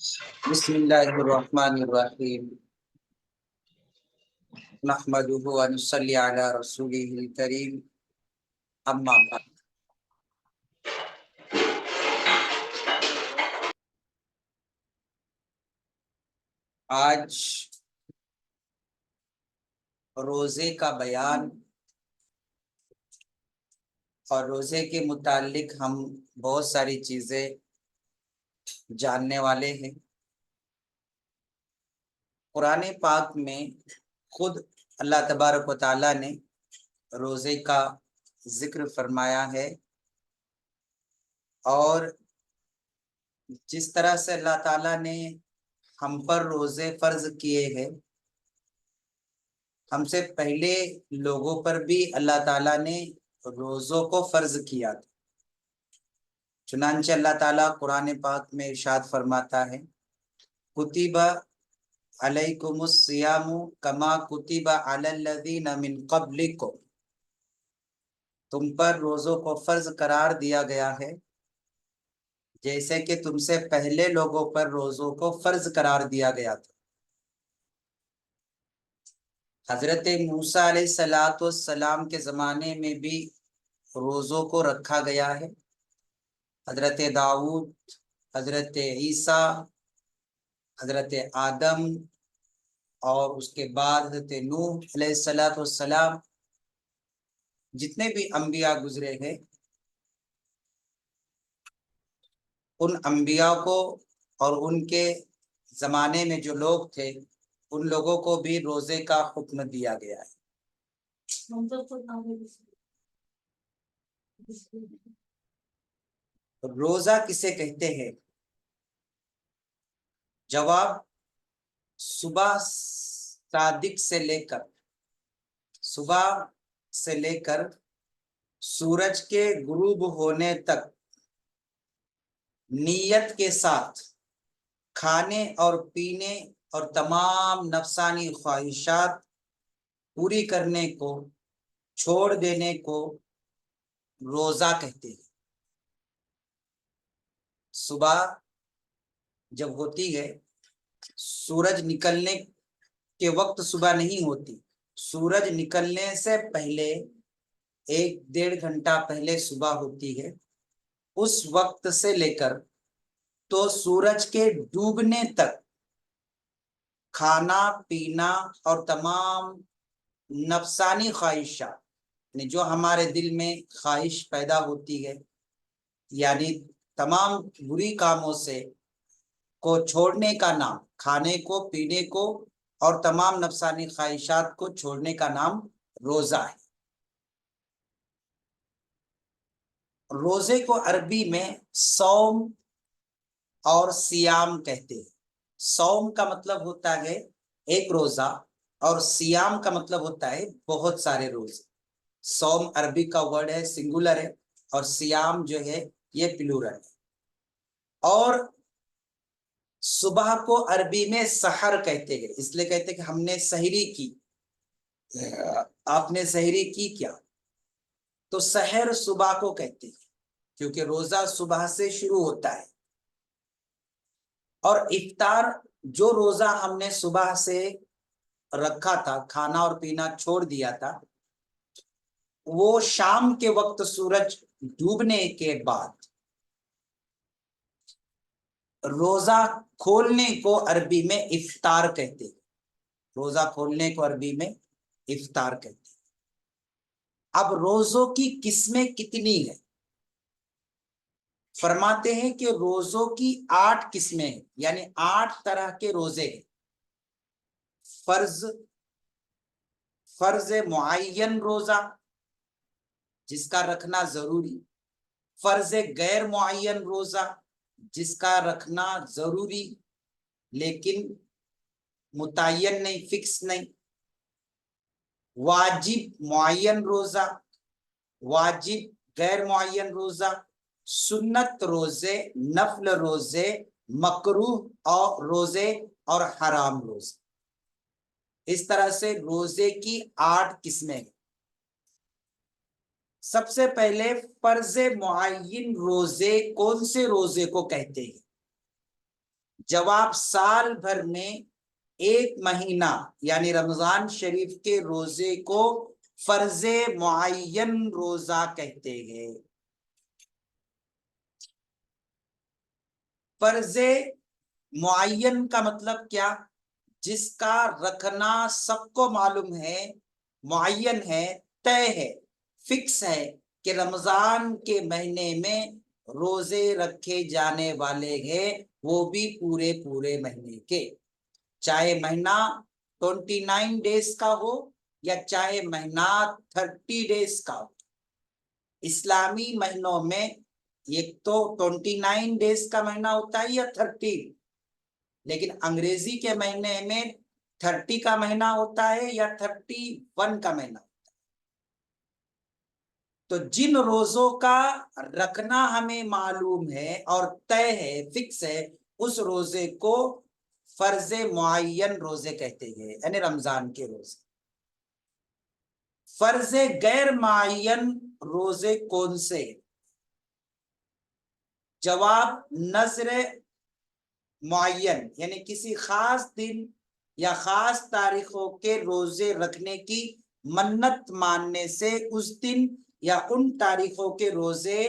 بسم اللہ الرحمن الرحیم نحمدہ و نصلی علی رسولہ الکریم اما بعد۔ آج روزے کا بیان اور روزے کے متعلق ہم بہت ساری چیزیں جاننے والے ہیں۔ قرآن پاک میں خود اللہ تبارک و تعالیٰ نے روزے کا ذکر فرمایا ہے، اور جس طرح سے اللہ تعالیٰ نے ہم پر روزے فرض کیے ہیں، ہم سے پہلے لوگوں پر بھی اللہ تعالیٰ نے روزوں کو فرض کیا تھا۔ چنانچہ اللہ تعالیٰ قرآن پاک میں ارشاد فرماتا ہے، کتب علیکم الصیام کما کتب علی الذین من قبلکم، تم پر روزوں کو فرض قرار دیا گیا ہے جیسے کہ تم سے پہلے لوگوں پر روزوں کو فرض قرار دیا گیا تھا۔ حضرت موسیٰ علیہ السلام کے زمانے میں بھی روزوں کو رکھا گیا ہے۔ حضرت داؤد، حضرت عیسیٰ، حضرت آدم، اور اس کے بعد حضرت نوح علیہ السلام، جتنے بھی انبیاء گزرے ہیں، ان انبیاء کو اور ان کے زمانے میں جو لوگ تھے ان لوگوں کو بھی روزے کا حکم دیا گیا ہے۔ روزہ کسے کہتے ہیں؟ جواب، صبح صادق سے لے کر سورج کے غروب ہونے تک نیت کے ساتھ کھانے اور پینے اور تمام نفسانی خواہشات پوری کرنے کو چھوڑ دینے کو روزہ کہتے ہیں۔ صبح جب ہوتی ہے، سورج نکلنے کے وقت صبح نہیں ہوتی، سورج نکلنے سے پہلے 1-1.5 گھنٹہ پہلے صبح ہوتی ہے۔ اس وقت سے لے کر تو سورج کے ڈوبنے تک کھانا پینا اور تمام نفسانی خواہشات، یعنی جو ہمارے دل میں خواہش پیدا ہوتی ہے، یعنی تمام بری کاموں سے کو چھوڑنے کا نام، کھانے کو، پینے کو اور تمام نفسانی خواہشات کو چھوڑنے کا نام روزہ ہے۔ روزے کو عربی میں صوم اور سیام کہتے ہیں۔ صوم کا مطلب ہوتا ہے ایک روزہ، اور سیام کا مطلب ہوتا ہے بہت سارے روزے۔ صوم عربی کا ورڈ ہے، سنگولر ہے، اور سیام جو ہے یہ پلورل ہے۔ اور صبح کو عربی میں سحر کہتے ہیں، اس لیے کہتے ہیں کہ ہم نے سحری کی، آپ نے سحری کی کیا؟ تو سحر صبح کو کہتے ہیں، کیونکہ روزہ صبح سے شروع ہوتا ہے۔ اور افطار، جو روزہ ہم نے صبح سے رکھا تھا، کھانا اور پینا چھوڑ دیا تھا، وہ شام کے وقت سورج ڈوبنے کے بعد روزہ کھولنے کو عربی میں افطار کہتے ہیں۔ روزہ کھولنے کو عربی میں افطار کہتے ہیں۔ اب روزوں کی قسمیں کتنی ہیں؟ فرماتے ہیں کہ روزوں کی 8 قسمیں ہیں، یعنی 8 طرح کے روزے ہیں۔ فرض معین روزہ، جس کا رکھنا ضروری۔ فرض غیر معین روزہ، جس کا رکھنا ضروری لیکن متعین نہیں، فکس نہیں۔ واجب معین روزہ، واجب غیر معین روزہ، سنت روزے، نفل روزے، مکروہ اور روزے اور حرام روزے۔ اس طرح سے روزے کی 8 قسمیں۔ سب سے پہلے فرض معین روزے کون سے روزے کو کہتے ہیں؟ जवाब साल भर में एक महीना यानी रमजान शरीफ के रोजे को फर्जे मुअय्यन रोजा कहते हैं। फर्जे मुअय्यन का मतलब क्या? जिसका रखना सबको मालूम है, मुअय्यन है, तय है, फिक्स है कि रमजान के महीने में रोजे रखे जाने वाले हैं, वो भी पूरे पूरे महीने के, चाहे महीना 29 डेज का हो या चाहे महीना 30 डेज का हो। इस्लामी महीनों में एक तो 29 डेज का महीना होता है या 30, लेकिन अंग्रेजी के महीने में 30 का महीना होता है या 31 का महीना होता है। तो जिन रोजों का रखना हमें मालूम है और तय है, फिक्स है, उस रोजे को फर्जे मुअय्यन रोजे कहते हैं, यानी रमजान के रोजे। फर्जे गैर मुअय्यन रोजे कौन से? जवाब नजर मुअय्यन यानी किसी खास दिन या खास तारीखों के रोजे रखने की मन्नत मानने से उस दिन या उन तारीखों के रोजे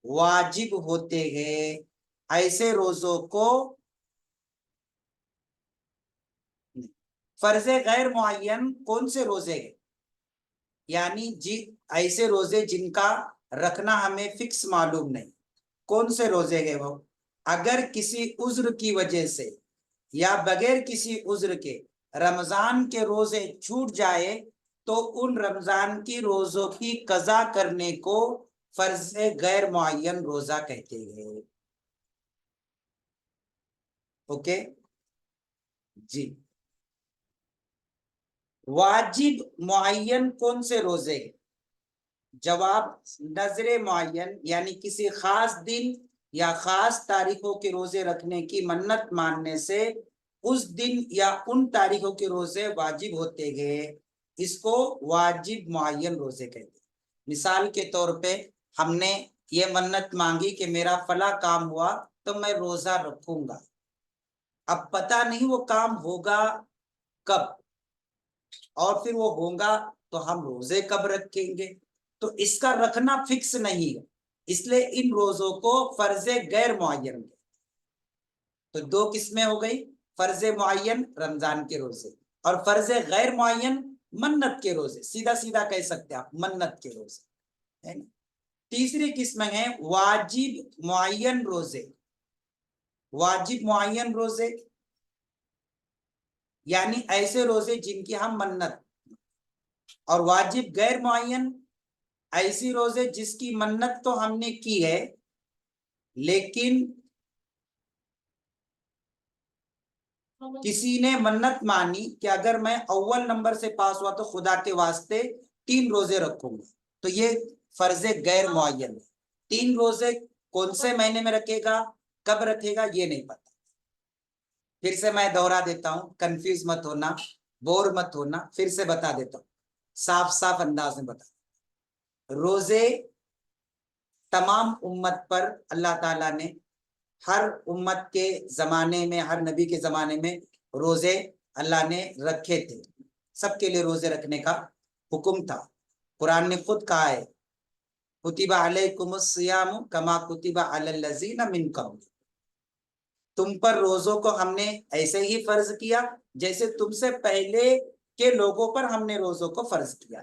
वाजिब होते हैं। ऐसे रोजों को फर्जे गैर मुअय्यन कौन से रोजे हैं? यानी जी ऐसे रोजे जिनका रखना हमें फिक्स मालूम नहीं। कौन से रोजे हैं वो? अगर किसी उज्र की वजह से या बगैर किसी उज्र के रमजान के रोजे छूट जाए तो उन रमजान की रोजों की कज़ा करने को फर्ज गैर मुअय्यन रोजा कहते हैं। ओके जी। वाजिब मुअय्यन कौन से रोजे? जवाब नजरे मुअय्यन यानी किसी खास दिन या खास तारीखों के रोजे रखने की मन्नत मानने से उस दिन या उन तारीखों के रोजे वाजिब होते गए, इसको वाजिब मुअय्यन रोजे कहते हैं। मिसाल के तौर पे हमने ये मन्नत मांगी कि मेरा फला काम हुआ तो मैं रोजा रखूंगा। अब पता नहीं वो काम होगा कब, और फिर वो होगा तो हम रोजे कब रखेंगे, तो इसका रखना फिक्स नहीं है, इसलिए इन रोजों को फर्जे गैर मुअय्यन। तो दो किस्में हो गई, फर्जे मुअय्यन रमजान के रोजे और फर्जे गैर मुअय्यन मन्नत के रोजे। सीधा सीधा कह सकते हैं आप मन्नत के रोजे, है ना। तीसरी किस्म है वाजिब मुअय्यन रोजे। वाजिब मुअय्यन रोजे यानी ऐसे रोजे जिनकी हम मन्नत, और वाजिब गैर मुअय्यन ऐसी रोजे जिसकी मन्नत तो हमने की है लेकिन किसी ने मन्नत मानी कि अगर मैं अव्वल नंबर से पास हुआ तो खुदा के वास्ते 3 रोजे रखूंगा, तो ये फर्जे गैर मुअय्यन है। 3 रोजे कौन से महीने में रखेगा, कब रखेगा, ये नहीं पता। फिर से मैं दोहरा देता हूं, कंफ्यूज मत होना, बोर मत होना, फिर से बता देता हूं, साफ साफ अंदाज में बता। रोजे तमाम उम्मत पर अल्लाह ताला ने हर उम्मत के जमाने में, हर नबी के जमाने में रोजे अल्लाह ने रखे थे। सबके लिए रोजे रखने का हुक्म था। कुरान ने खुद कहा है, कुतिबा अलैकुमुस सियाम कमा कुतिबा अलल लजीना मिन कब्ल, तुम पर रोजों को हमने ऐसे ही फर्ज किया जैसे तुमसे पहले के लोगों पर हमने रोजों को फर्ज किया।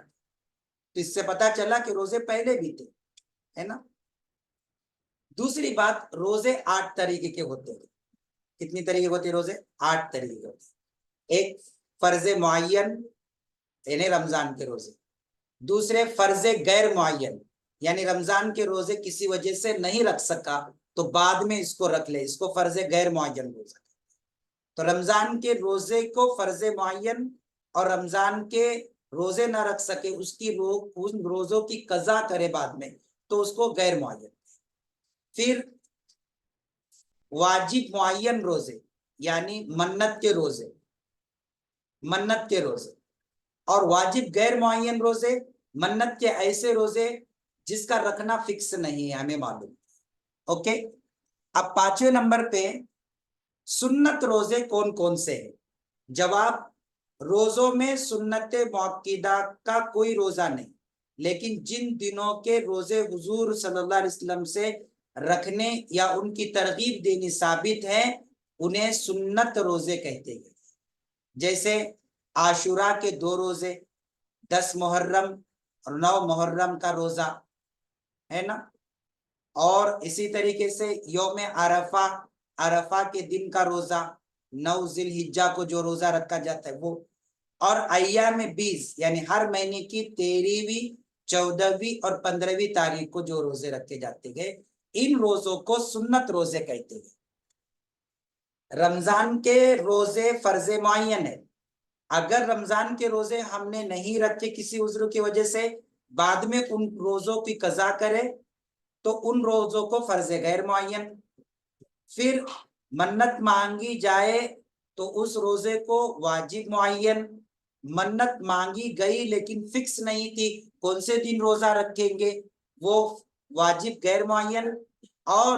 तो इससे पता चला कि रोजे पहले भी थे, है ना। दूसरी बात, रोजे 8 तरीके के होते हैं। कितनी तरीके के होते हैं रोजे? 8 तरीके के होते हैं। एक फर्जे मुअय्यन यानी रमजान के रोजे, दूसरे फर्जे गैर मुअय्यन यानी रमजान के रोजे किसी वजह से नहीं रख सका तो बाद में इसको रख ले, इसको फर्जे गैर मुअय्यन रोजा। तो रमजान के रोजे को फर्जे मुअय्यन और रमजान के रोजे ना रख सके उसकी उन रोजों की कज़ा करे बाद में तो उसको गैर मुअय्यन। फिर वाजिब मुअय्यन रोजे यानी मन्नत के रोजे, मन्नत के रोजे, और वाजिब गैर मुअय्यन रोजे मन्नत के ऐसे रोजे जिसका रखना फिक्स नहीं है, हमें मालूम। ओके, अब 5वें नंबर पे سنت روزے کون کون سے ہیں؟ جواب، روزوں میں سنت مؤکدہ کا کوئی روزہ نہیں، لیکن جن دنوں کے روزے حضور صلی اللہ علیہ وسلم سے رکھنے یا ان کی ترغیب دینی ثابت ہے انہیں سنت روزے کہتے ہیں، جیسے عاشورہ کے 2 روزے، 10 محرم اور 9 محرم کا روزہ ہے نا، اور اسی طریقے سے یوم عرفہ، عرفہ کے دن کا روزہ، 9 ذی الحجہ کو جو روزہ رکھا جاتا ہے وہ، اور ایام 20 یعنی ہر مہینے کی 13ویں 14ویں اور 15ویں تاریخ کو جو روزے رکھے جاتے ہیں ان روزوں کو سنت روزے کہتے ہیں۔ رمضان کے روزے فرض معین ہے، اگر رمضان کے روزے ہم نے نہیں رکھے کسی عذر کی وجہ سے، بعد میں ان روزوں کی قضا کرے تو ان روزوں کو فرض غیر معین، پھر منت مانگی جائے تو اس روزے کو واجب معین، منت مانگی گئی لیکن فکس نہیں تھی کون سے دن روزہ رکھیں گے وہ واجب غیر معین، اور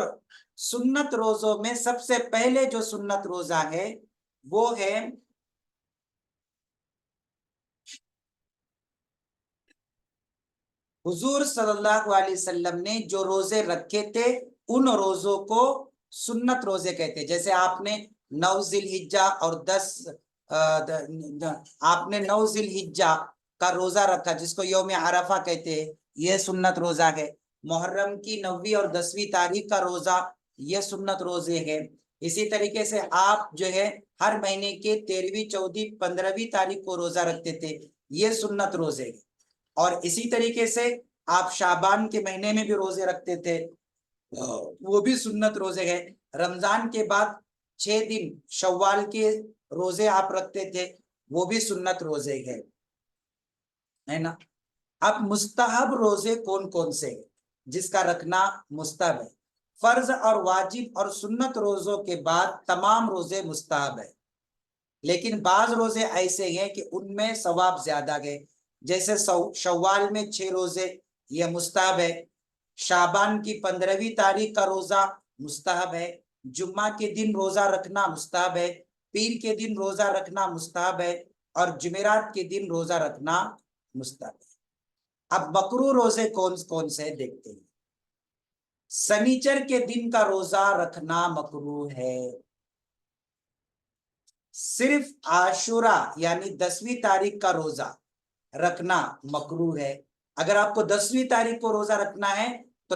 سنت روزوں میں سب سے پہلے جو سنت روزہ ہے وہ ہے حضور صلی اللہ علیہ وسلم نے جو روزے رکھے تھے ان روزوں کو سنت روزے کہتے، جیسے آپ نے 9 ذی الحجہ اور 10 آپ نے 9 ذی الحجہ کا روزہ رکھا جس کو یوم عرفہ کہتے ہیں، یہ سنت روزہ ہے۔ محرم کی 9ویں اور 10ویں تاریخ کا روزہ یہ سنت روزے ہے۔ اسی طریقے سے آپ جو ہے ہر مہینے کے 13ویں 14ویں 15ویں تاریخ کو روزہ رکھتے تھے، یہ سنت روزے ہے۔ اور اسی طریقے سے آپ شعبان کے مہینے میں بھی روزے رکھتے تھے، وہ بھی سنت روزے ہیں۔ رمضان کے بعد 6 دن شوال کے روزے آپ رکھتے تھے، وہ بھی سنت روزے ہیں، ہے نا۔ اب مستحب روزے کون کون سے ہیں جس کا رکھنا مستحب ہے؟ فرض اور واجب اور سنت روزوں کے بعد تمام روزے مستحب ہے، لیکن بعض روزے ایسے ہیں کہ ان میں ثواب زیادہ ہے، جیسے شوال میں 6 روزے یہ مستحب ہے، شعبان کی 15ویں تاریخ کا روزہ مستحب ہے، جمعہ کے دن روزہ رکھنا مستحب ہے، پیر کے دن روزہ رکھنا مستحب ہے، اور جمعرات کے دن روزہ رکھنا مستحب ہے۔ اب مکروہ روزے کون کون سے دیکھتے ہیں۔ سنیچر کے دن کا روزہ رکھنا مکروہ ہے، صرف عاشورہ یعنی 10ویں تاریخ کا روزہ رکھنا مکروہ ہے۔ اگر آپ کو 10ویں تاریخ کو روزہ رکھنا ہے تو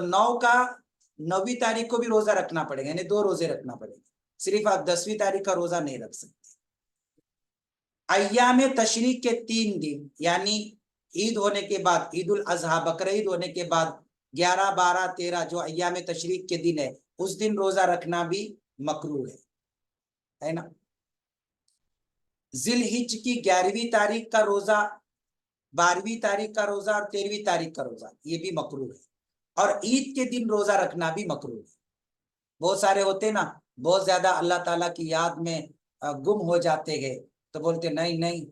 9ویں تاریخ کو بھی روزہ رکھنا پڑے گا، یعنی 2 روزے رکھنا پڑے گا، صرف آپ 10ویں تاریخ کا روزہ نہیں رکھ سکتے۔ ایام تشریق کے 3 دن یعنی عید ہونے کے بعد، عید الاضحیٰ بقرعید ہونے کے بعد 11 12 13 جو ایام تشریق کے دن ہے اس دن روزہ رکھنا بھی مکروہ ہے نا۔ ذی الحج کی 11ویں تاریخ کا روزہ، 12ویں تاریخ کا روزہ اور 13ویں تاریخ کا روزہ یہ بھی مکروہ ہے، اور عید کے دن روزہ رکھنا بھی مکروہ ہے۔ بہت سارے ہوتے نا بہت زیادہ اللہ تعالیٰ کی یاد میں گم ہو جاتے گئے تو بولتے نہیں نہیں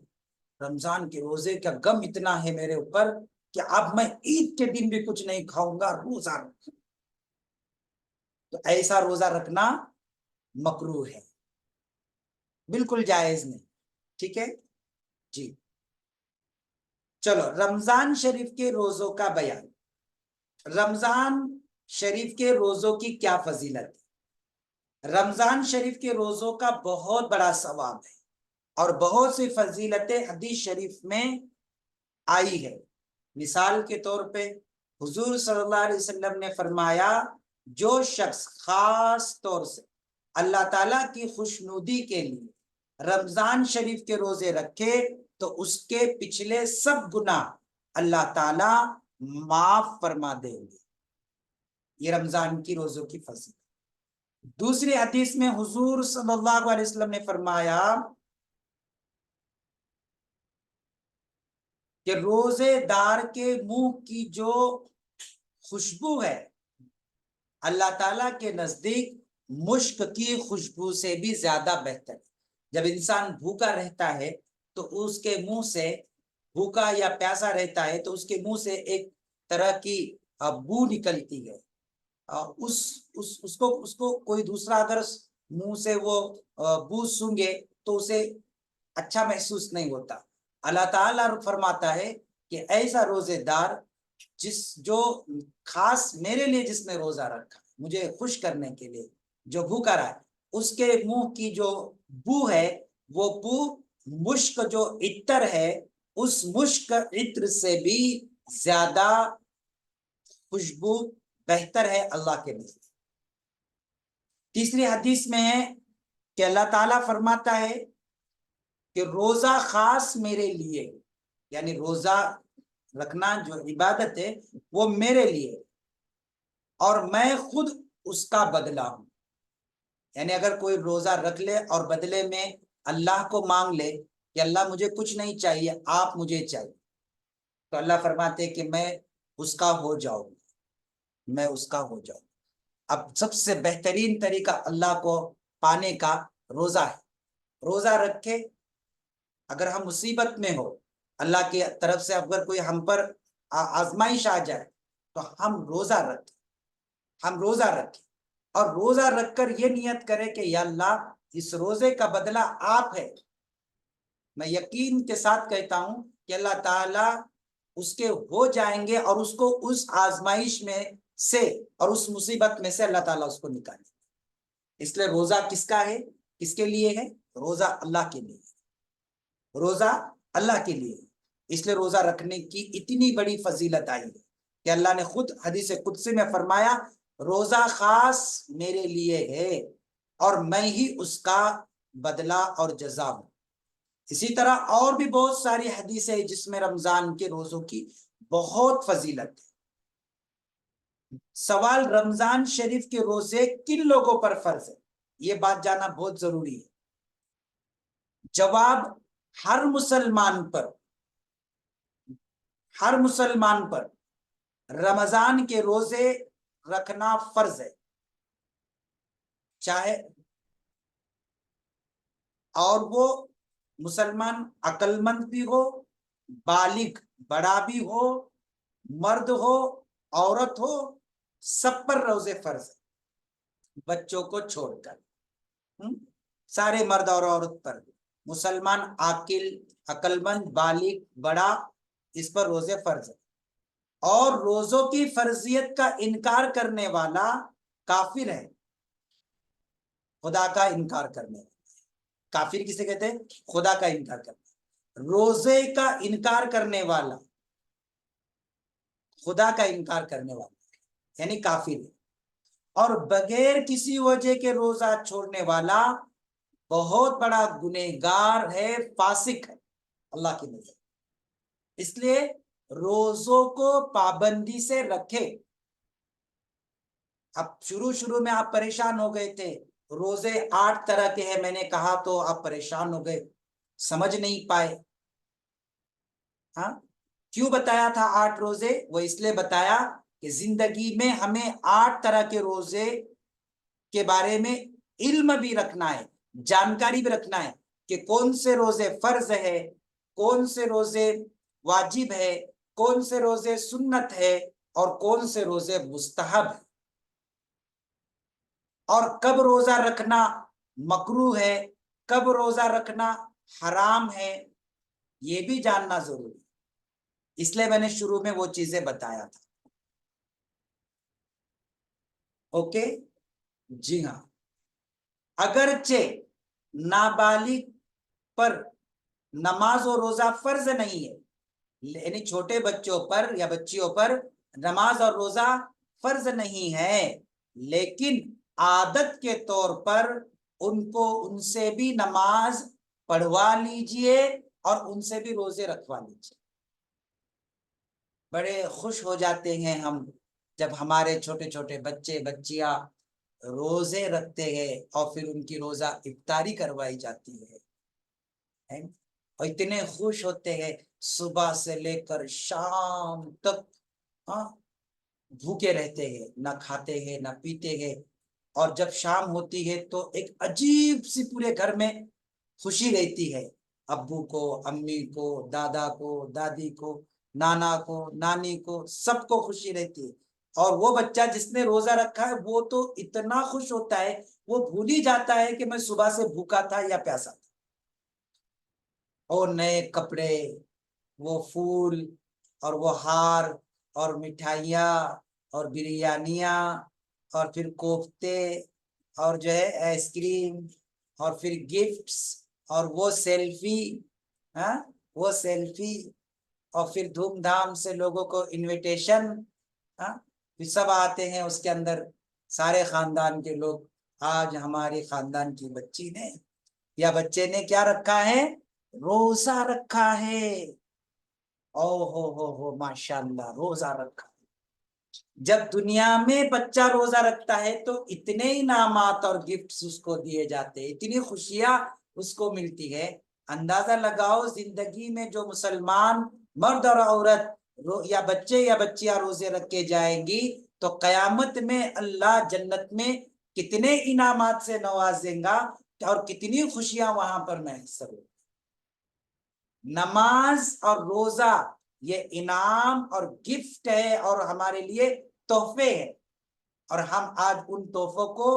رمضان کے روزے کا غم اتنا ہے میرے اوپر کہ اب میں عید کے دن بھی کچھ نہیں کھاؤں گا، روزہ رکھوں۔ تو ایسا روزہ رکھنا مکروہ ہے، بالکل جائز نہیں، ٹھیک ہے جی۔ چلو رمضان شریف کے روزوں کا بیان۔ رمضان شریف کے روزوں کی کیا فضیلت ہے؟ رمضان شریف کے روزوں کا بہت بڑا ثواب ہے اور بہت سی فضیلتیں حدیث شریف میں آئی ہے۔ مثال کے طور پہ حضور صلی اللہ علیہ وسلم نے فرمایا جو شخص خاص طور سے اللہ تعالیٰ کی خوشنودی کے لیے رمضان شریف کے روزے رکھے تو اس کے پچھلے سب گناہ اللہ تعالیٰ معاف فرما دیں گے۔ یہ رمضان کی روزوں کی فضیلت۔ دوسری حدیث میں حضور صلی اللہ علیہ وسلم نے فرمایا کہ روزے دار کے منہ کی جو خوشبو ہے اللہ تعالیٰ کے نزدیک مشک کی خوشبو سے بھی زیادہ بہتر ہے۔ جب انسان بھوکا رہتا ہے تو اس کے منہ سے، بھوکا یا پیاسا رہتا ہے تو اس کے منہ سے ایک طرح کی بو نکلتی ہے، اس کو کوئی دوسرا اگر मुंह से वो बू सूंघे तो उसे अच्छा महसूस नहीं होता। अल्लाह ताला फरमाता है कि ऐसा रोजेदार जो खास मेरे लिए जिसने रोजा रखा, मुझे खुश करने के लिए, जो भूखा रहा है, उसके मुंह की जो बू है, वो बू मुश्क जो इत्र है, उस मुश्क इत्र से भी ज्यादा खुशबू बेहतर है अल्लाह के नजर। तीसरी हदीस में है कि अल्लाह ताला फरमाता है कि रोजा खास मेरे लिए, यानी रोजा रखना जो इबादत है वो मेरे लिए, और मैं खुद उसका बदला हूं। यानी अगर कोई रोजा रख ले और बदले में अल्लाह को मांग ले कि अल्लाह मुझे कुछ नहीं चाहिए, आप मुझे चाहिए, तो अल्लाह फरमाते कि मैं उसका हो जाऊंगा, मैं उसका हो जाऊंगा। अब सबसे बेहतरीन तरीका अल्लाह को पाने का रोजा है। रोजा रखे, अगर हम मुसीबत में हो, अल्लाह की तरफ से अगर कोई हम पर आजमाइश आ जाए, तो हम रोजा रखें, हम रोजा रखें, और रोजा रखकर ये नियत करें कि या अल्लाह इस रोजे का बदला आप है। मैं यकीन के साथ कहता हूं कि अल्लाह ताला उसके हो जाएंगे और उसको उस आजमाइश में से और उस मुसीबत में से अल्लाह ताला उसको निकाले। इसलिए रोजा किसका है, किसके लिए है? रोजा अल्लाह के लिए, रोजा अल्लाह के लिए। इसलिए रोजा रखने की इतनी बड़ी फजीलत आई है कि अल्लाह ने खुद हदीस कुदसी में फरमाया, रोजा खास मेरे लिए है और मैं ही उसका बदला और जजा हूं। इसी तरह और भी बहुत सारी हदीसें हैं जिसमें रमजान के रोजों की बहुत फजीलत है। सवाल रमजान शरीफ के रोजे किन लोगों पर फर्ज है, ये बात जानना बहुत जरूरी है। जवाब, हर मुसलमान पर, हर मुसलमान पर रमजान के रोजे रखना फर्ज है, चाहे और वो मुसलमान अक्लमंद भी हो, बालिग बड़ा भी हो, मर्द हो, औरत हो, सब पर रोजे फर्ज है, बच्चों को छोड़कर। सारे मर्द और औरत पर, मुसलमान आकिल, अक्लमंद, बालिग, बड़ा, इस पर रोजे फर्ज है। और रोजों की फर्जियत का इनकार करने वाला काफिर है, खुदा का इनकार करने वाला। काफिर किसे कहते हैं? खुदा का इनकार करना। रोजे का इनकार करने वाला खुदा का इनकार करने वाला यानी काफिर है। और बगैर किसी वजह के रोजा छोड़ने वाला बहुत बड़ा गुनहगार है, फासिक है अल्लाह की नजर। इसलिए रोजों को पाबंदी से रखे। अब शुरू शुरू में आप परेशान हो गए थे, रोजे 8 तरह के हैं मैंने कहा, तो आप परेशान हो गए, समझ नहीं पाए। हाँ, क्यों बताया था 8 रोजे? वो इसलिए बताया कि जिंदगी में हमें 8 तरह के रोजे के बारे में इल्म भी रखना है, जानकारी भी रखना है कि कौन से रोजे फर्ज है, कौन से रोजे वाजिब है, कौन से रोजे सुन्नत है और कौन से रोजे मुस्तहब है, और कब रोजा रखना मकरूह है, कब रोजा रखना हराम है, ये भी जानना जरूरी है। इसलिए मैंने शुरू में वो चीजें बताया था। ओके जी हाँ, अगरचे नाबालिग पर नमाज और रोजा फर्ज नहीं है, यानी छोटे बच्चों पर या बच्चियों पर नमाज और रोजा फर्ज नहीं है, लेकिन आदत के तौर पर उनको उनसे भी नमाज पढ़वा लीजिए और उनसे भी रोजे रखवा लीजिए। बड़े खुश हो जाते हैं हम जब हमारे छोटे छोटे बच्चे बच्चियां रोजे रखते हैं और फिर उनकी रोजा इफ्तारी करवाई जाती है, और इतने खुश होते हैं, सुबह से लेकर शाम तक हाँ भूखे रहते हैं, ना खाते हैं ना पीते हैं। और जब शाम होती है तो एक अजीब सी पूरे घर में खुशी रहती है, अब्बू को, अम्मी को, दादा को, दादी को, नाना को, नानी को, सबको खुशी रहती है। اور وہ بچہ جس نے روزہ رکھا ہے وہ تو اتنا خوش ہوتا ہے وہ بھول ہی جاتا ہے کہ میں صبح سے بھوکا تھا یا پیاسا تھا. اور نئے کپڑے، وہ پھول اور وہ ہار اور مٹھائیاں اور بریانیاں اور پھر کوفتے اور جو ہے آئس کریم اور پھر گفٹس اور وہ سیلفی، ہاں وہ سیلفی، اور پھر دھوم دھام سے لوگوں کو انویٹیشن. ہاں پھر سب آتے ہیں اس کے اندر، سارے خاندان کے لوگ. آج ہمارے خاندان کی بچی نے یا بچے نے کیا رکھا ہے؟ روزہ رکھا ہے. او ہو ماشاء اللہ روزہ رکھا. جب دنیا میں بچہ روزہ رکھتا ہے تو اتنے انعامات اور گفٹس اس کو دیے جاتے ہیں، اتنی خوشیاں اس کو ملتی ہے. اندازہ لگاؤ زندگی میں جو مسلمان مرد اور عورت یا بچے یا بچیاں روزے رکھ کے جائیں گی تو قیامت میں اللہ جنت میں کتنے انعامات سے نوازیں گا اور کتنی خوشیاں وہاں پر میسر ہو. نماز اور روزہ یہ انعام اور گفٹ ہے اور ہمارے لیے تحفے ہیں، اور ہم آج ان تحفوں کو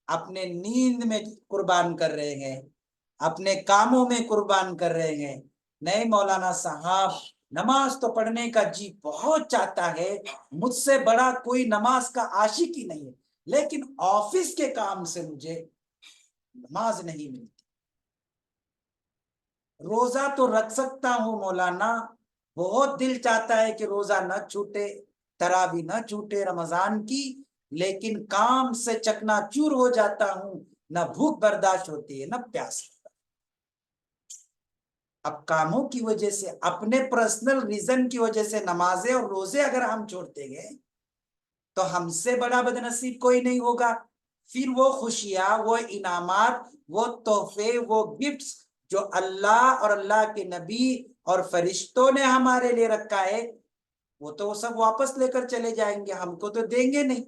اپنے نیند میں قربان کر رہے ہیں، اپنے کاموں میں قربان کر رہے ہیں. نہیں مولانا صاحب، نماز تو پڑھنے کا جی بہت چاہتا ہے، مجھ سے بڑا کوئی نماز کا عاشق ہی نہیں ہے، لیکن آفس کے کام سے مجھے نماز نہیں ملتی. روزہ تو رکھ سکتا ہوں مولانا، بہت دل چاہتا ہے کہ روزہ نہ چھوٹے، تراویح نہ چھوٹے رمضان کی، لیکن کام سے چکنا چور ہو جاتا ہوں، نہ بھوک برداشت ہوتی ہے نہ پیاس. اب کاموں کی وجہ سے، اپنے پرسنل ریزن کی وجہ سے نمازیں اور روزے اگر ہم چھوڑتے گئے تو ہم سے بڑا بدنصیب کوئی نہیں ہوگا. پھر وہ خوشیاں، وہ انعامات، وہ تحفے، وہ گفٹس جو اللہ اور اللہ کے نبی اور فرشتوں نے ہمارے لیے رکھا ہے، وہ تو سب واپس لے کر چلے جائیں گے، ہم کو تو دیں گے نہیں.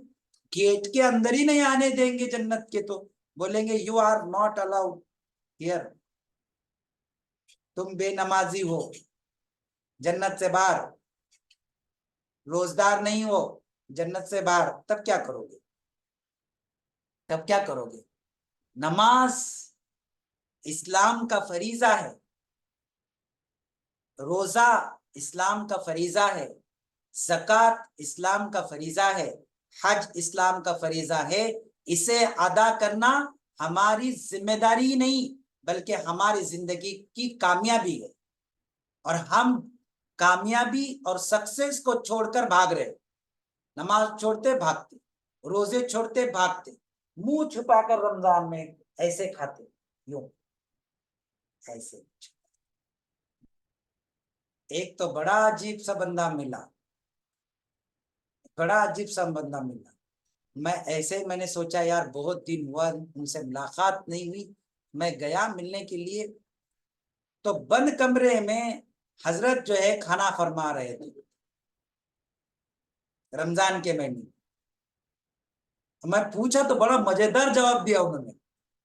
گیٹ کے اندر ہی نہیں آنے دیں گے جنت کے، تو بولیں گے you are not allowed here, تم بے نمازی ہو، جنت سے باہر، روزدار نہیں ہو، جنت سے باہر. تب کیا کرو گے؟ تب کیا کرو گے؟ نماز اسلام کا فریضہ ہے، روزہ اسلام کا فریضہ ہے، زکوٰۃ اسلام کا فریضہ ہے، حج اسلام کا فریضہ ہے. اسے ادا کرنا ہماری ذمہ داری نہیں بلکہ ہماری زندگی کی کامیابی ہے، اور ہم کامیابی اور سکسیس کو چھوڑ کر بھاگ رہے. نماز چھوڑتے بھاگتے، روزے چھوڑتے بھاگتے، منہ چھپا کر رمضان میں ایسے کھاتے، یوں ایسے. ایک تو بڑا عجیب سا بندہ ملا، بڑا عجیب سا بندہ ملا. میں نے سوچا یار بہت دن ہوا ان سے ملاقات نہیں ہوئی. میں گیا ملنے کے لیے تو بند کمرے میں حضرت جو ہے کھانا فرما رہے تھے رمضان کے مہینے. میں پوچھا تو بڑا مزیدار جواب دیا انہوں نے.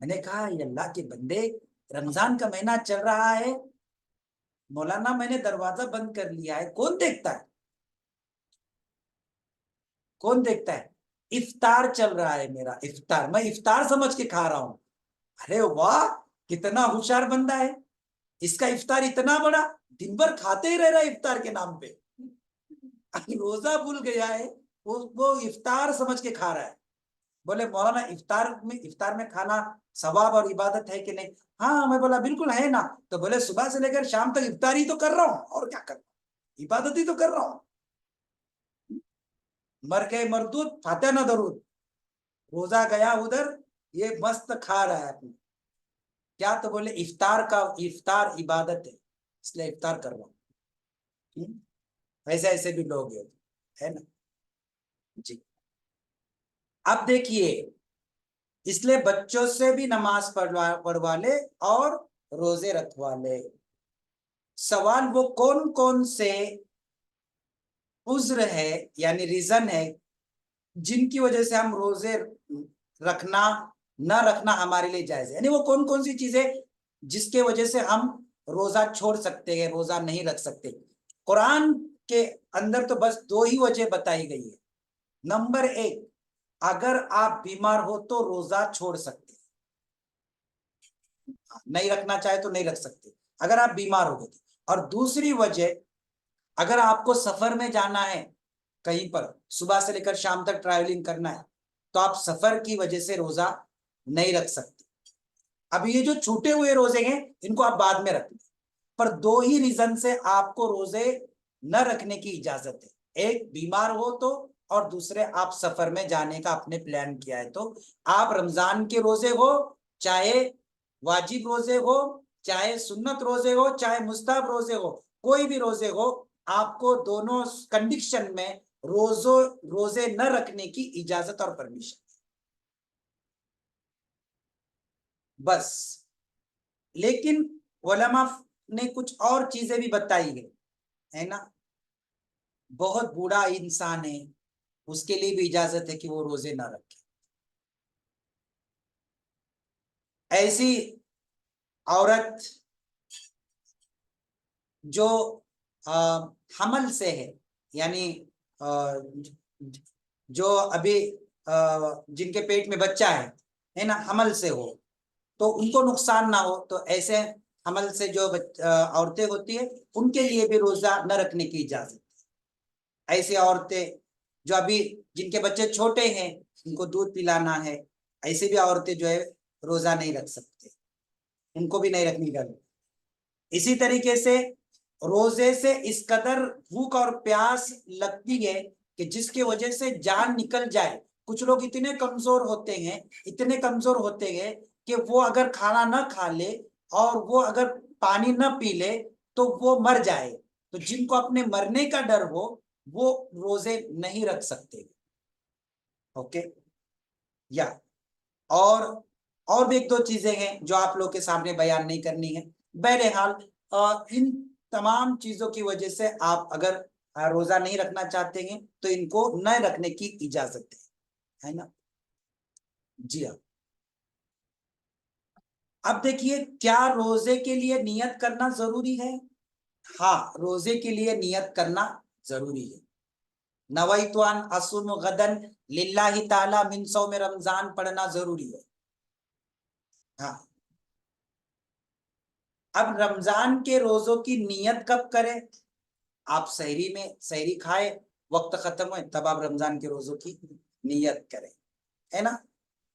میں نے کہا یہ اللہ کے بندے، رمضان کا مہینہ چل رہا ہے مولانا، میں نے دروازہ بند کر لیا ہے، کون دیکھتا ہے؟ کون دیکھتا ہے؟ افطار چل رہا ہے میرا، افطار، میں افطار سمجھ کے کھا رہا ہوں. ارے واہ کتنا ہوشیار بندہ ہے، اس کا افطار اتنا بڑا، دن بھر کھاتے ہی رہ رہا ہے افطار کے نام پہ. روزہ بھول گیا ہے، وہ افطار سمجھ کے کھا رہا ہے. بولے مولانا افطار میں کھانا ثواب اور عبادت ہے کہ نہیں؟ ہاں. میں بولا بالکل ہے نا. تو بولے صبح سے لے کر شام تک افطار ہی تو کر رہا ہوں، اور کیا کر رہا ہوں، عبادت ہی تو کر رہا ہوں. مر کے مردود فاتح نہ درود. روزہ گیا ادھر، یہ مست کھا رہا ہے اپنے کیا. تو بولے افطار عبادت ہے اس لیے افطار کر رہا ہوں. ایسے ایسے بھی لوگ ہے نا جی. اب دیکھیے، اس لیے بچوں سے بھی نماز پڑھوا لے اور روزے رکھوا لے. سوال وہ کون کون سے عذر ہے یعنی ریزن ہے جن کی وجہ سے ہم روزے رکھنا نہ رکھنا ہمارے لیے جائز ہے، یعنی وہ کون کون سی چیزیں جس کے وجہ سے ہم روزہ چھوڑ سکتے ہیں، روزہ نہیں رکھ سکتے. قرآن کے اندر تو بس 2 ہی وجہ بتائی گئی ہے. नंबर 1, अगर आप बीमार हो तो रोजा छोड़ सकते हैं, नहीं रखना चाहे तो नहीं रख सकते अगर आप बीमार हो गए। और दूसरी वजह, अगर आपको सफर में जाना है, कहीं पर सुबह से लेकर शाम तक ट्रैवलिंग करना है, तो आप सफर की वजह से रोजा नहीं रख सकते। अब ये जो छूटे हुए रोजे हैं इनको आप बाद में रख लें, पर 2 ही रीजन से आपको रोजे न रखने की इजाजत है। एक, बीमार हो तो, और दूसरे, आप सफर में जाने का आपने प्लान किया है तो। आप रमजान के रोजे हो, चाहे वाजिब रोजे हो, चाहे सुन्नत रोजे हो, चाहे मुस्ताहब रोजे हो, कोई भी रोजे हो, आपको दोनों कंडीशन में रोजे न रखने की इजाजत और परमिशन, बस। लेकिन उलमा ने कुछ और चीजें भी बताई है ना। बहुत बूढ़ा इंसान है, उसके लिए भी इजाजत है कि वो रोजे ना रखे। ऐसी औरत जो आ, हमल से है, यानी आ, जो अभी जिनके पेट में बच्चा है ना, हमल से हो, तो उनको नुकसान ना हो, तो ऐसे हमल से जो औरतें होती है उनके लिए भी रोजा न रखने की इजाजत। ऐसी औरतें जो अभी, जिनके बच्चे छोटे हैं, उनको दूध पिलाना है, ऐसी भी औरतें जो है रोजा नहीं रख सकते, उनको भी नहीं रखनी चाहिए। इसी तरीके से रोजे से इस कदर भूख और प्यास लगती है कि जिसकी वजह से जान निकल जाए। कुछ लोग इतने कमजोर होते हैं, इतने कमजोर होते हैं कि वो अगर खाना ना खा ले और वो अगर पानी ना पी ले तो वो मर जाए। तो जिनको अपने मरने का डर हो वो रोजे नहीं रख सकते। ओके, या और और भी एक दो चीजें हैं जो आप लोग के सामने बयान नहीं करनी है। बहरहाल इन तमाम चीजों की वजह से आप अगर रोजा नहीं रखना चाहते हैं तो इनको न रखने की इजाजत है ना। जी हाँ। अब देखिए, क्या रोजे के लिए नियत करना जरूरी है? हाँ, रोजे के लिए नियत करना जरूरी है। नवैतुअन असुम गदन लिल्लाहि ताला मिन सौम रमजान पढ़ना जरूरी है। हाँ, अब रमजान के रोजों की नियत कब करें? आप सहरी में सहरी खाए, वक्त खत्म हुए, तब आप रमजान के रोजों की नियत करें, है ना।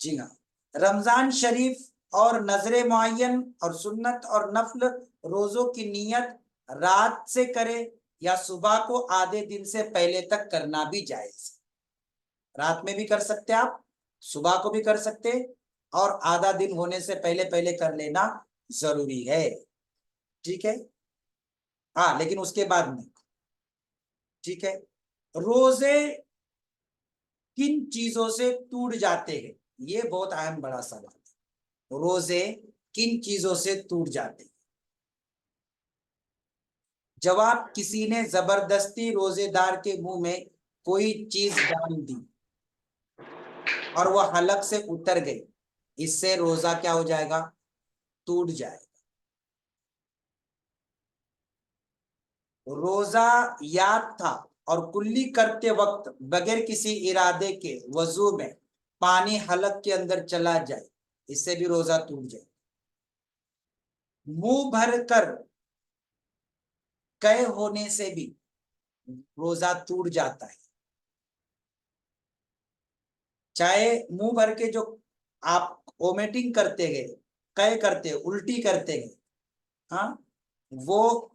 जी हाँ। रमजान शरीफ और नजरे मुअय्यन और सुन्नत और नफल रोजों की नियत रात से करे या सुबह को आधे दिन से पहले तक करना भी जायज। रात में भी कर सकते आप, सुबह को भी कर सकते, और आधा दिन होने से पहले पहले कर लेना जरूरी है। ठीक है। हाँ, लेकिन उसके बाद में, ठीक है। रोजे किन चीजों से टूट जाते हैं? ये बहुत अहम बड़ा सवाल है। रोजे किन चीजों से टूट जाते हैं? जवाब, किसी ने जबरदस्ती रोजेदार के मुंह में कोई चीज डाल दी और वह हलक से उतर गई, इससे रोजा क्या हो जाएगा? टूट जाएगा। रोजा याद था और कुल्ली करते वक्त बगैर किसी इरादे के वजू में पानी हलक के अंदर चला जाए, इससे भी रोजा टूट जाए। मुंह भर कर कह होने से भी रोजा टूट जाता है। चाहे मुंह भर के जो आप वोमिटिंग करते गए, कह करते, उल्टी करते गए, हाँ, वो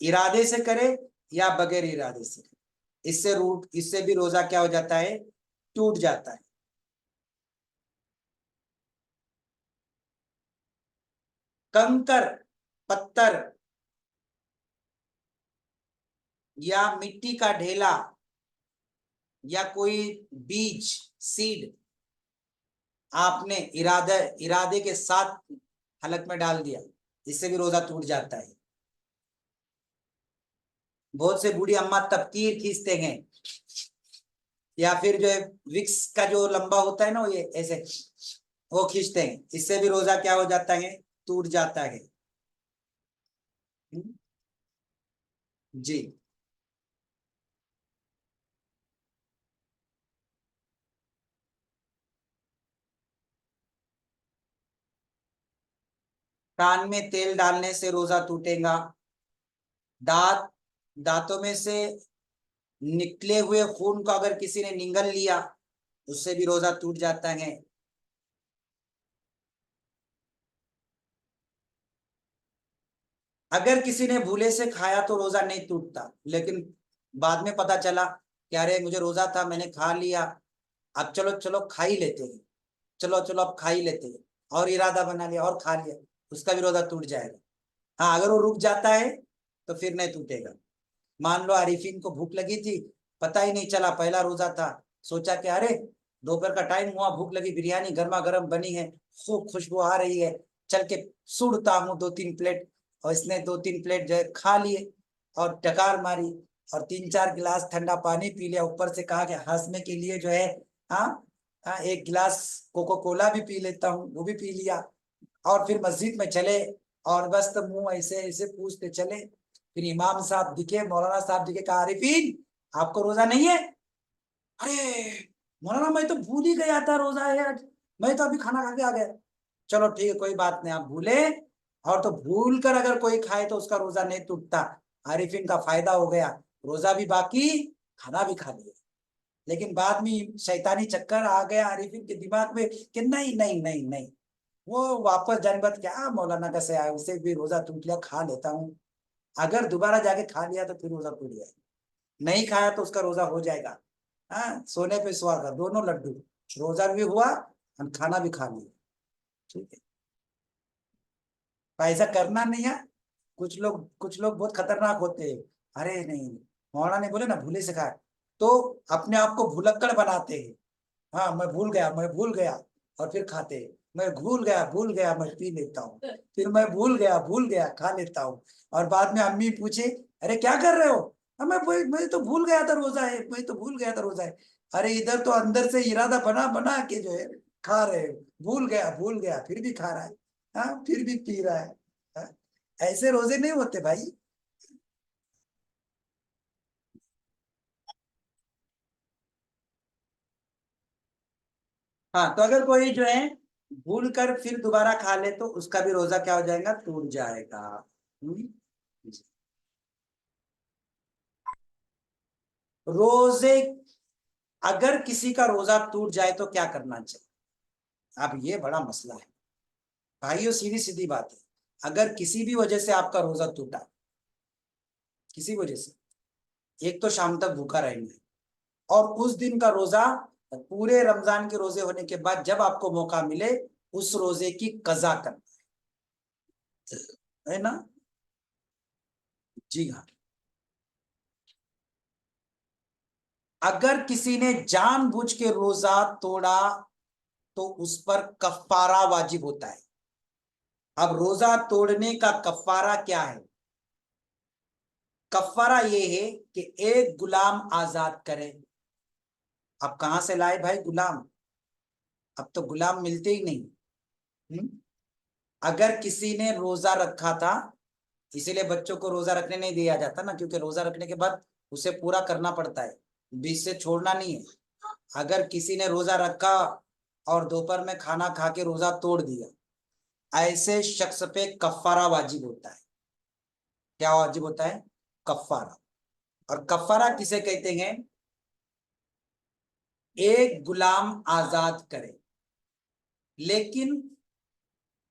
इरादे से करे या बगैर इरादे से करे, इससे भी रोजा क्या हो जाता है? टूट जाता है। कंकर, पत्थर या मिट्टी का ढेला या कोई बीज, सीड, आपने इरादे के साथ हलक में डाल दिया, इससे भी रोजा टूट जाता है। बहुत से बूढ़ी अम्मा तबकीर खींचते हैं, या फिर जो है विक्स का जो लंबा होता है ना, वो ये ऐसे वो खींचते हैं, इससे भी रोजा क्या हो जाता है? टूट जाता है। जी। कान में तेल डालने से रोजा टूटेगा। दांतों में से निकले हुए खून को अगर किसी ने निगल लिया उससे भी रोजा टूट जाता है। अगर किसी ने भूले से खाया तो रोजा नहीं टूटता, लेकिन बाद में पता चला कि अरे मुझे रोजा था, मैंने खा लिया, अब चलो चलो खा ही लेते हैं, चलो चलो अब खा ही लेते हैं, और इरादा बना लिया और खा लिया, उसका भी रोजा टूट जाएगा। हाँ, अगर वो रुक जाता है तो फिर नहीं टूटेगा। मान लो आरिफीन को भूख लगी थी, पता ही नहीं चला, पहला रोजा था, सोचा कि अरे दोपहर का टाइम हुआ, भूख लगी, बिरयानी गर्मा गर्म बनी है, खूब खुशबू आ रही है, चल के सुड़ता हूँ 2-3 प्लेट। और इसने 2-3 प्लेट जो है खा लिए और डकार मारी और 3-4 गिलास ठंडा पानी पी लिया, ऊपर से कहा कि हंसने के लिए जो है, हाँ हाँ, 1 गिलास कोको कोला भी पी लेता हूँ, वो भी पी लिया। और फिर मस्जिद में चले और बस तो मुंह ऐसे ऐसे पूछते चले। फिर इमाम साहब दिखे, मौलाना साहब दिखे, कहा आरिफीन आपको रोजा नहीं है? अरे मौलाना मैं तो भूल ही गया था रोजा है आज, मैं तो अभी खाना खा के आ गया। चलो ठीक है, कोई बात नहीं, आप भूले, और तो भूल कर अगर कोई खाए तो उसका रोजा नहीं टूटता। आरिफीन का फायदा हो गया, रोजा भी बाकी, खाना भी खा लिया। लेकिन बाद में शैतानी चक्कर आ गया आरिफीन के दिमाग में कि नहीं नहीं नहीं नहीं, वो वापस जाने बाद क्या मौलाना कैसे आया, उसे भी रोजा टूट लिया, खा लेता हूँ। अगर दोबारा जाके खा लिया तो फिर रोजा टूट जाएगा, नहीं खाया तो उसका रोजा हो जाएगा। हाँ, सोने पे सुहागा, दोनों लड्डू, रोजा भी हुआ और खाना भी खा लिया। ठीक है, तो ऐसा करना नहीं है। कुछ लोग बहुत खतरनाक होते हैं। अरे नहीं, मौलाना ने बोले ना भूले से खाए, तो अपने आप को भुलक्कड़ बनाते हैं। हाँ, मैं भूल गया, मैं भूल गया, और फिर खाते हैं। मैं भूल गया मैं पी लेता हूँ, फिर मैं भूल गया खा लेता हूँ। और बाद में अम्मी पूछे अरे क्या कर रहे हो? मैं तो भूल गया था रोजा है, मैं तो भूल गया था रोजा है। अरे इधर तो अंदर से इरादा बना बना के जो है खा रहे हो, भूल गया फिर भी खा रहा है, हाँ फिर भी पी रहा है। हाँ? ऐसे रोजे नहीं होते भाई। हाँ, तो अगर कोई जो है भूल कर फिर दोबारा खा ले तो उसका भी रोजा क्या हो जाएगा, टूट जाएगा। हम्म? रोजे, अगर किसी का रोजा टूट जाए तो क्या करना चाहिए? अब ये बड़ा मसला है भाइयों, सीधी सीधी बात है। अगर किसी भी वजह से आपका रोजा टूटा, किसी वजह से, एक तो शाम तक भूखा रहेंगे, और उस दिन का रोजा पूरे रमजान के रोजे होने के बाद जब आपको मौका मिले उस रोजे की कजा करना है ना। जी हाँ, अगर किसी ने जानबूझ के रोजा तोड़ा तो उस पर कफ्फारा वाजिब होता है। अब रोजा तोड़ने का कफ्फारा क्या है? कफ्फारा ये है कि एक गुलाम आजाद करे। अब कहां से लाए भाई गुलाम? अब तो गुलाम मिलते ही नहीं। हम्म? अगर किसी ने रोजा रखा था, इसीलिए बच्चों को रोजा रखने नहीं दिया जाता ना, क्योंकि रोजा रखने के बाद उसे पूरा करना पड़ता है, बीच से छोड़ना नहीं है। अगर किसी ने रोजा रखा और दोपहर में खाना खा के रोजा तोड़ दिया, ऐसे शख्स पे कफ्फारा वाजिब होता है। क्या वाजिब होता है? कफ्फारा। और कफ्फारा किसे कहते हैं? एक गुलाम आजाद करे। लेकिन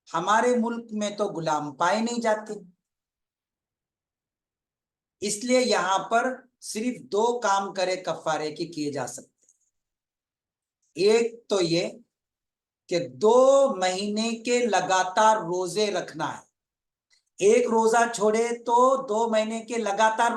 हमारे मुल्क में तो गुलाम पाए नहीं जाते, इसलिए यहां पर सिर्फ 2 काम करे कफ्फारे के किए जा सकते हैं। एक तो ये कि 2 महीने के लगातार रोजे रखना है। एक रोजा छोड़े तो 2 महीने के लगातार